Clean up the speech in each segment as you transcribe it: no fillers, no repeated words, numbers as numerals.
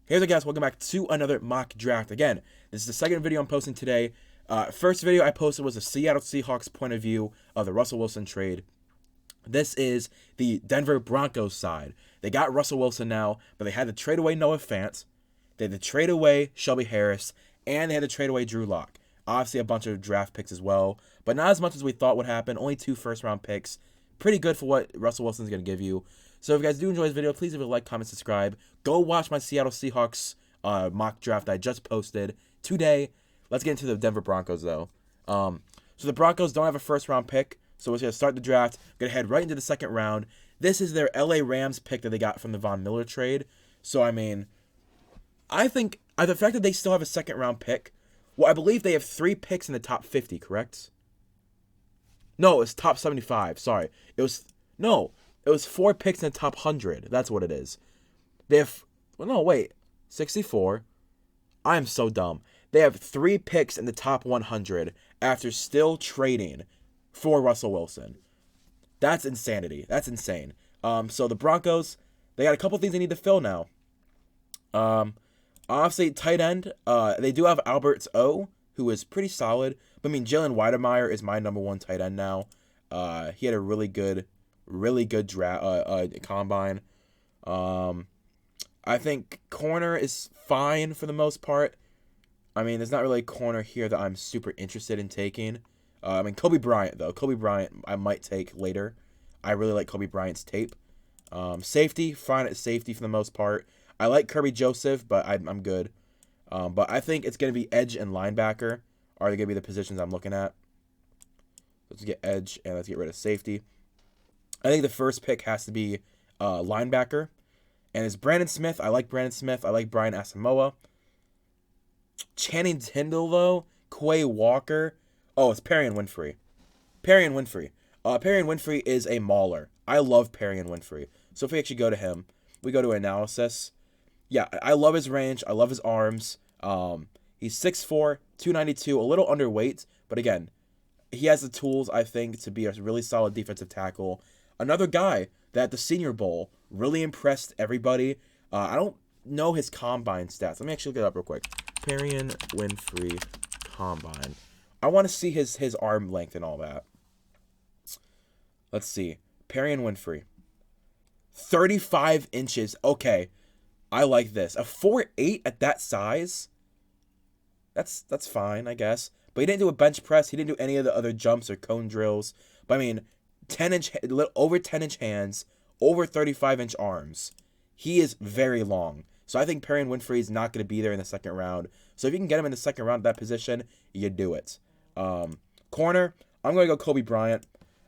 Hey there guys, welcome back to another mock draft. Again, this is the second video I'm posting today. First video I posted was the Seattle Seahawks point of view of the Russell Wilson trade. This is the Denver Broncos side. They got Russell Wilson now, but they had to trade away Noah Fant. They had to trade away Shelby Harris, and they had to trade away Drew Lock. Obviously a bunch of draft picks as well, but not as much as we thought would happen. Only 2 first-round picks. Pretty good for what Russell Wilson's going to give you. So if you guys do enjoy this video, please leave a like, comment, subscribe. Go watch my Seattle Seahawks mock draft I just posted today. Let's get into the Denver Broncos, though. So the Broncos don't have a first-round pick, so we're going to start the draft. We're going to head right into the second round. This is their LA Rams pick that they got from the Von Miller trade. So, I mean, I think the fact that they still have a second-round pick, well, I believe they have 3 picks in the top 50, correct? No, it's top 75. Sorry. It was 4 picks in the top 100. That's what it is. They have, well, no, wait, 64. I am so dumb. They have 3 picks in the top 100 after still trading for Russell Wilson. That's insanity. That's insane. So the Broncos, they got a couple things they need to fill now. Obviously, tight end, they do have Alberts O, who is pretty solid. But, I mean, Jalen Weidemeyer is my number 1 tight end now. He had a really good combine. I think corner is fine for the most part. I mean, there's not really a corner here that I'm super interested in taking. I mean, Kobe Bryant, though. Kobe Bryant I might take later. I really like Kobe Bryant's tape. Safety, fine at safety for the most part. I like Kirby Joseph, but I'm good. But I think it's going to be edge and linebacker are going to be the positions I'm looking at. Let's get edge and let's get rid of safety. I think the first pick has to be linebacker. And it's Brandon Smith. I like Brandon Smith. I like Brian Asamoah. Channing Tindall, though. Quay Walker. Oh, it's Perrion Winfrey. Perrion Winfrey is a mauler. I love Perrion Winfrey. So if we actually go to him, we go to analysis. Yeah, I love his range. I love his arms. He's 6'4", 292, a little underweight. But again, he has the tools, I think, to be a really solid defensive tackle. Another guy that at the Senior Bowl really impressed everybody. I don't know his combine stats. Let me actually look it up real quick. Perrion Winfrey combine. I want to see his arm length and all that. Let's see. Perrion Winfrey. 35 inches. Okay. I like this. A 4'8" at that size. That's fine, I guess. But he didn't do a bench press. He didn't do any of the other jumps or cone drills. But I mean, over 10-inch hands, over 35-inch arms. He is very long. So I think Perrion Winfrey is not going to be there in the second round. So if you can get him in the second round at that position, you do it. Corner, I'm going to go Kobe Bryant.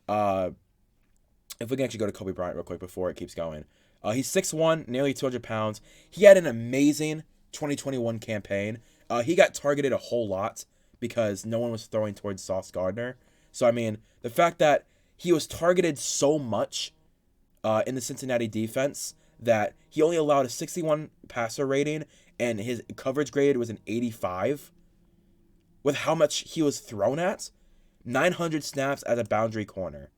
If we can actually go to Kobe Bryant real quick before it keeps going. He's 6'1", nearly 200 pounds. He had an amazing 2021 campaign. He got targeted a whole lot because no one was throwing towards Sauce Gardner. So, I mean, the fact that he was targeted so much in the Cincinnati defense that he only allowed a 61 passer rating and his coverage grade was an 85. With how much he was thrown at, 900 snaps as a boundary corner.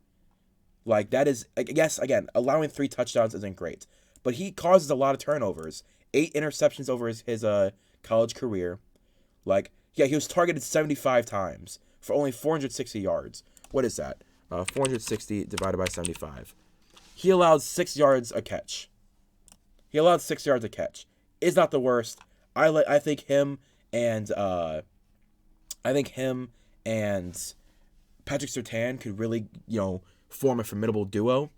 Like, that is, I guess, again, allowing 3 touchdowns isn't great. But he causes a lot of turnovers. 8 interceptions over his college career. Like, yeah, he was targeted 75 times for only 460 yards. What is that? 460 divided by 75. He allowed 6 yards a catch. Is not the worst. I think him and Patrick Surtain could really, form a formidable duo.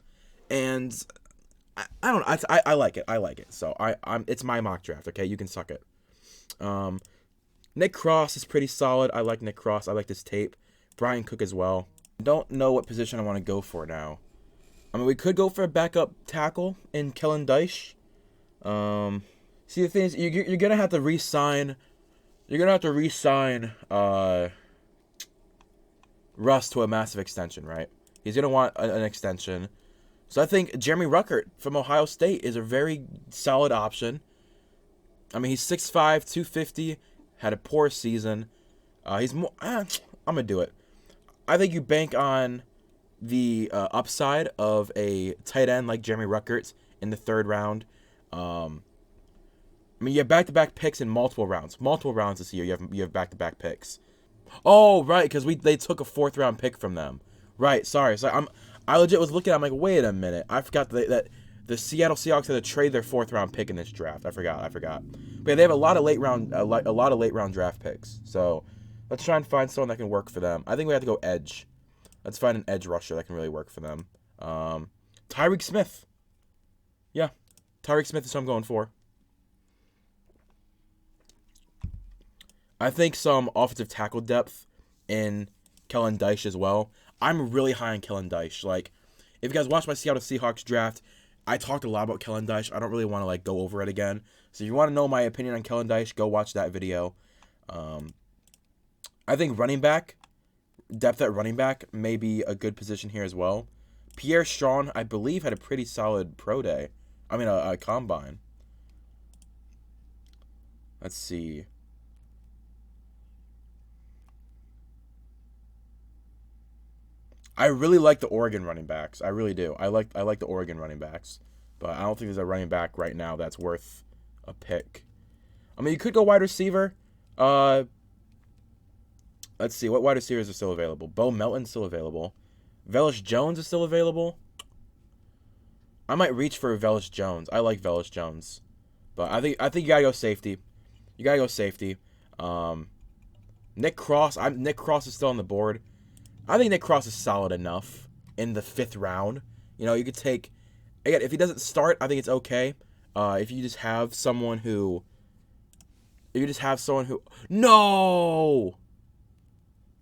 And I don't know. I like it. So it's my mock draft. Okay, you can suck it. Nick Cross is pretty solid. I like Nick Cross. I like this tape. Brian Cook as well. Don't know what position I want to go for now. I mean, we could go for a backup tackle in Kellen Dyche. See, the thing is, you're gonna have to re-sign. You're gonna have to re-sign Russ to a massive extension, right? He's gonna want an extension. So I think Jeremy Ruckert from Ohio State is a very solid option. I mean, he's 6'5", 250, had a poor season. He's more. I'm gonna do it. I think you bank on the upside of a tight end like Jeremy Ruckert in the third round. I mean, you have back-to-back picks in multiple rounds. Multiple rounds this year, you have back-to-back picks. Oh, right, because they took a 4th-round pick from them. Right, sorry. So I legit was looking at it, I'm like, wait a minute. I forgot that the Seattle Seahawks had to trade their 4th-round pick in this draft. I forgot. But yeah, they have a lot of late round draft picks. So let's try and find someone that can work for them. I think we have to go edge. Let's find an edge rusher that can really work for them. Tyrique Smith. Yeah, Tyrique Smith is who I'm going for. I think some offensive tackle depth in Kellen Dyche as well. I'm really high on Kellen Dyche. Like, if you guys watch my Seattle Seahawks draft, I talked a lot about Kellen Dyche. I don't really want to go over it again. So if you want to know my opinion on Kellen Dyche, go watch that video. I think running back, depth at running back may be a good position here as well. Pierre Strong, I believe, had a pretty solid pro day. I mean, a combine. Let's see. I really like the Oregon running backs. I really do. I like the Oregon running backs. But I don't think there's a running back right now that's worth a pick. I mean, you could go wide receiver. Let's see. What wide receivers are still available? Bo Melton's still available. Velus Jones is still available. I might reach for Velus Jones. I like Velus Jones. But I think you gotta go safety. You gotta go safety. Nick Cross. Nick Cross is still on the board. I think Nick Cross is solid enough in the 5th round. You know, you could take... Again, if he doesn't start, I think it's okay. If you just have someone who... No!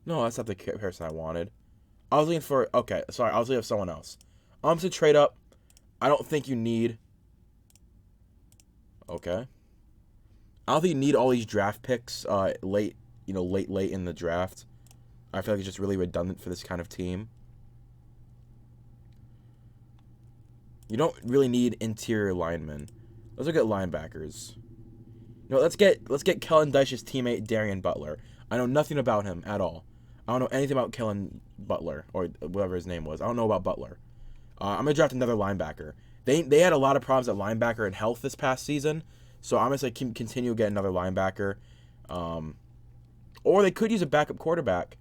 No, that's not the person I wanted. I was looking for... Okay, sorry, I was looking for someone else. I'm to trade up. I don't think you need... Okay. I don't think you need all these draft picks late in the draft. I feel like it's just really redundant for this kind of team. You don't really need interior linemen. Let's look at linebackers. No, let's get Kellen Dyche's teammate Darien Butler. I know nothing about him at all. I don't know anything about Kellen Butler or whatever his name was. I don't know about Butler. I'm gonna draft another linebacker. They had a lot of problems at linebacker and health this past season, so I'm gonna continue to get another linebacker. Or they could use a backup quarterback.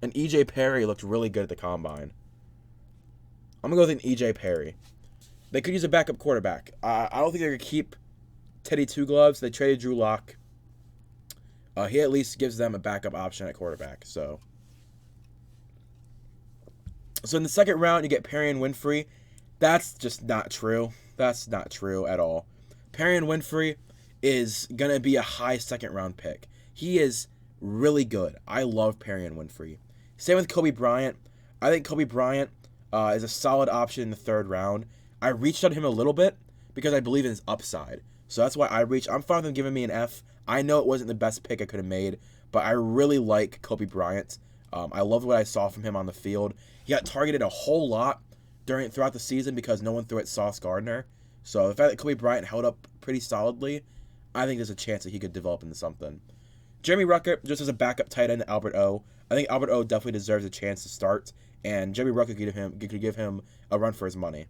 And E.J. Perry looked really good at the combine. I'm going to go with an E.J. Perry. They could use a backup quarterback. I don't think they're going to keep Teddy Two Gloves. They traded Drew Lock. He at least gives them a backup option at quarterback. So in the 2nd round, you get Perrion Winfrey. That's just not true. That's not true at all. Perrion Winfrey is going to be a high 2nd round pick. He is really good. I love Perrion Winfrey. Same with Kobe Bryant. I think Kobe Bryant is a solid option in the 3rd round. I reached on him a little bit because I believe in his upside. So that's why I reached. I'm fine with him giving me an F. I know it wasn't the best pick I could have made, but I really like Kobe Bryant. I loved what I saw from him on the field. He got targeted a whole lot throughout the season because no one threw at Sauce Gardner. So the fact that Kobe Bryant held up pretty solidly, I think there's a chance that he could develop into something. Jeremy Ruckert, just as a backup tight end to Albert O. I think Albert O definitely deserves a chance to start, and Jeremy Ruckert could give him a run for his money.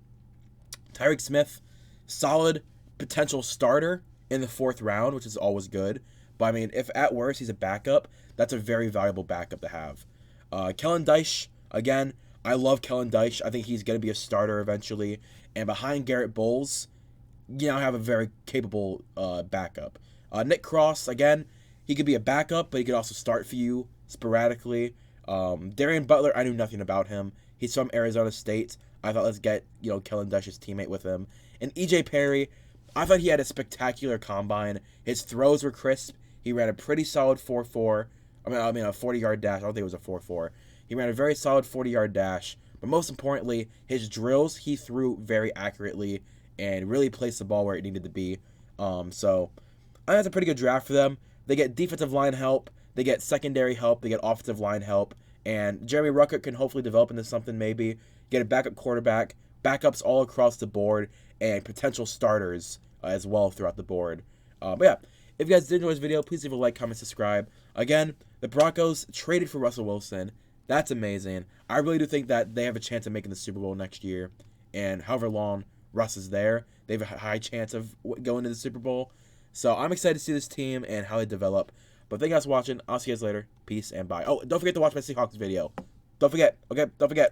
Tyrique Smith, solid potential starter in the 4th round, which is always good. But I mean, if at worst he's a backup, that's a very valuable backup to have. Kellen Dyche, again, I love Kellen Dyche. I think he's going to be a starter eventually. And behind Garrett Bowles, you now have a very capable backup. Nick Cross, again, he could be a backup, but he could also start for you sporadically. Darien Butler, I knew nothing about him. He's from Arizona State. I thought, let's get Kellen Dyche's teammate with him. And E.J. Perry, I thought he had a spectacular combine. His throws were crisp. He ran a pretty solid 4.4. I mean a 40-yard dash. I don't think it was a 4.4. He ran a very solid 40-yard dash. But most importantly, his drills, he threw very accurately and really placed the ball where it needed to be. So I think that's a pretty good draft for them. They get defensive line help. They get secondary help. They get offensive line help. And Jeremy Ruckert can hopefully develop into something maybe. Get a backup quarterback. Backups all across the board. And potential starters as well throughout the board. But yeah, if you guys did enjoy this video, please leave a like, comment, subscribe. Again, the Broncos traded for Russell Wilson. That's amazing. I really do think that they have a chance of making the Super Bowl next year. And however long Russ is there, They have a high chance of going to the Super Bowl. So I'm excited to see this team and how they develop. But thank you guys for watching. I'll see you guys later. Peace and bye. Oh, don't forget to watch my Seahawks video. Don't forget. Okay, don't forget.